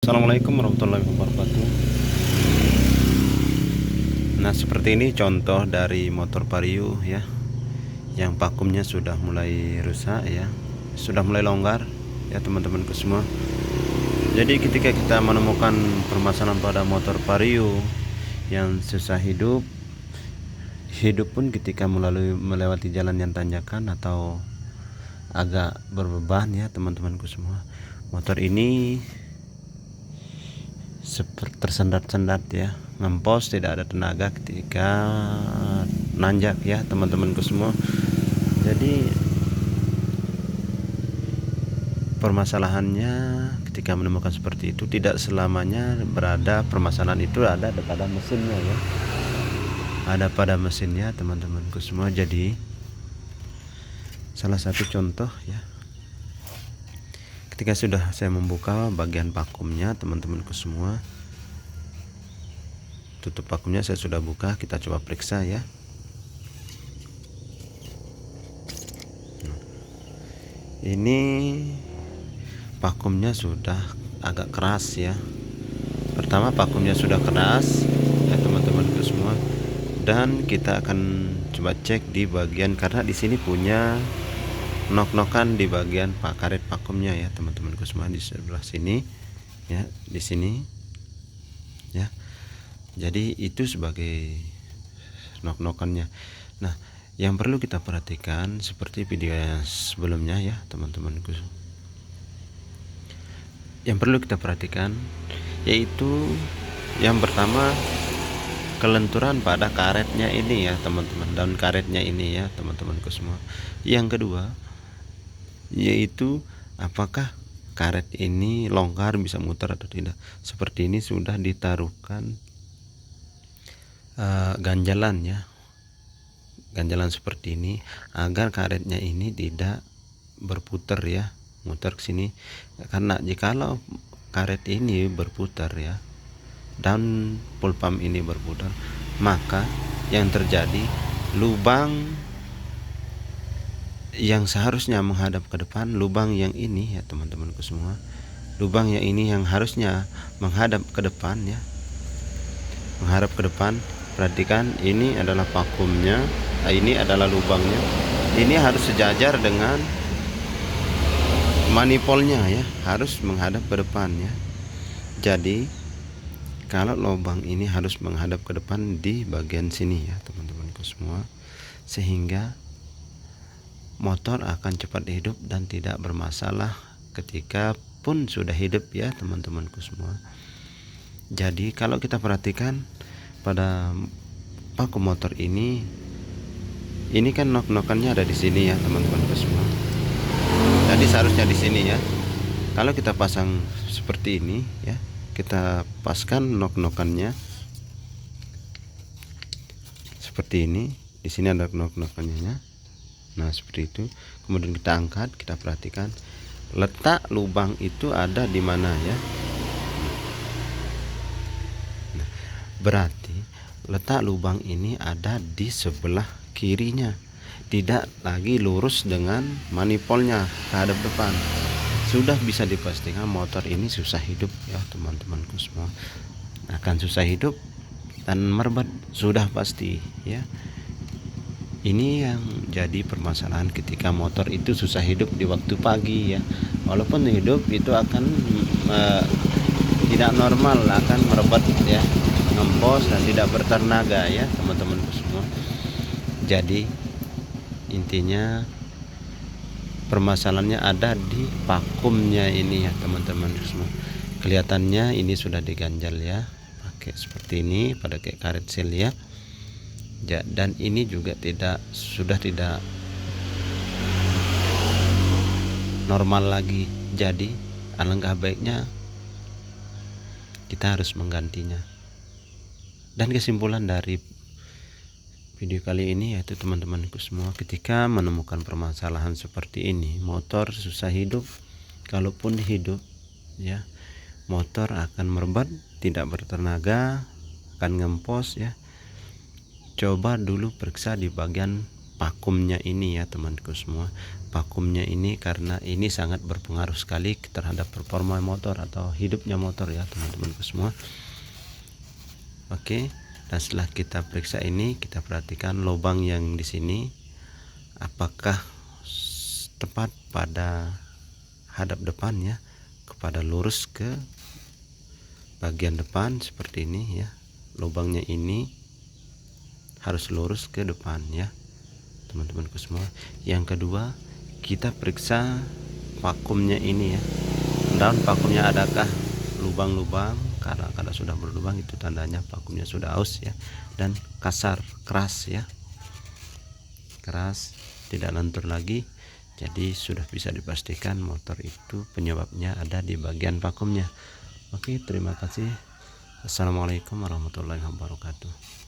Assalamualaikum warahmatullahi wabarakatuh. Nah, seperti ini contoh dari motor Vario ya, yang vakumnya sudah mulai rusak ya, sudah mulai longgar ya teman-temanku semua. Jadi ketika kita menemukan permasalahan pada motor Vario yang susah hidup pun ketika melewati jalan yang tanjakan atau agak berbeban ya teman-temanku semua, motor ini seperti tersendat-sendat ya, ngempos, tidak ada tenaga ketika nanjak ya teman-temanku semua. Jadi permasalahannya ketika menemukan seperti itu, tidak selamanya berada permasalahan itu ada pada mesinnya ya, ada pada mesinnya teman-temanku semua. Jadi salah satu contoh ya, ketika sudah saya membuka bagian vakumnya teman-temanku semua, tutup vakumnya saya sudah buka, kita coba periksa ya. Ini vakumnya sudah agak keras ya. Pertama, vakumnya sudah keras ya teman-temanku semua, dan kita akan coba cek di bagian, karena di sini punya nok-nokan di bagian karet vakumnya ya teman-temanku semua, di sebelah sini ya, di sini ya. Jadi itu sebagai nok-nokannya. Nah, yang perlu kita perhatikan seperti video yang sebelumnya ya teman-temanku, yang perlu kita perhatikan yaitu yang pertama, kelenturan pada karetnya ini ya teman-teman, daun karetnya ini ya teman-temanku semua. Yang kedua yaitu apakah karet ini longgar, bisa muter atau tidak. Seperti ini sudah ditaruhkan ganjalan ya, ganjalan seperti ini agar karetnya ini tidak berputar ya, muter ke sini. Karena jikalau karet ini berputar ya, dan pulpam ini berputar, maka yang terjadi, lubang yang seharusnya menghadap ke depan, lubang yang ini ya teman-temanku semua, lubang yang ini yang harusnya menghadap ke depan ya, menghadap ke depan. Perhatikan, ini adalah vakumnya, ini adalah lubangnya, ini harus sejajar dengan manifolnya ya, harus menghadap ke depan ya. Jadi kalau lubang ini harus menghadap ke depan di bagian sini ya teman-temanku semua, sehingga motor akan cepat hidup dan tidak bermasalah ketika pun sudah hidup ya teman-temanku semua. Jadi kalau kita perhatikan pada vakum motor ini kan nok-nokannya ada di sini ya teman-temanku semua. Jadi seharusnya di sini ya. Kalau kita pasang seperti ini ya, kita paskan nok-nokannya seperti ini. Di sini ada nok-nokannya. Nah, seperti itu. Kemudian kita angkat, kita perhatikan letak lubang itu ada di mana ya. Nah, berarti letak lubang ini ada di sebelah kirinya, tidak lagi lurus dengan manifolnya ke hadap depan. Sudah bisa dipastikan motor ini susah hidup ya teman-temanku semua, akan susah hidup dan merebet sudah pasti ya. Ini yang jadi permasalahan ketika motor itu susah hidup di waktu pagi ya. Walaupun hidup itu akan tidak normal, akan merebet ya, ngempos dan tidak bertenaga ya teman-temanku semua. Jadi intinya permasalahannya ada di vakumnya ini ya teman-teman semua. Kelihatannya ini sudah diganjal ya, pakai seperti ini pada kayak karet sel ya. Dan ini juga sudah tidak normal lagi. Jadi alangkah baiknya kita harus menggantinya. Dan kesimpulan dari video kali ini yaitu teman-temanku semua, ketika menemukan permasalahan seperti ini, motor susah hidup, kalaupun hidup ya, motor akan merebet, tidak bertenaga, akan ngempos ya. Coba dulu periksa di bagian vakumnya ini ya temanku semua. vakumnya ini, karena ini sangat berpengaruh sekali terhadap performa motor atau hidupnya motor ya teman-temanku semua. Oke, dan setelah kita periksa ini, kita perhatikan lubang yang di sini apakah tepat pada hadap depan ya, kepada lurus ke bagian depan seperti ini ya. Lubangnya ini harus lurus ke depan ya teman-temanku semua. Yang kedua, kita periksa vakumnya ini ya, daun vakumnya adakah lubang-lubang. Karena sudah berlubang itu tandanya vakumnya sudah aus ya, dan kasar, keras ya, keras, tidak lentur lagi. Jadi sudah bisa dipastikan motor itu penyebabnya ada di bagian vakumnya. Oke, terima kasih. Assalamualaikum warahmatullahi wabarakatuh.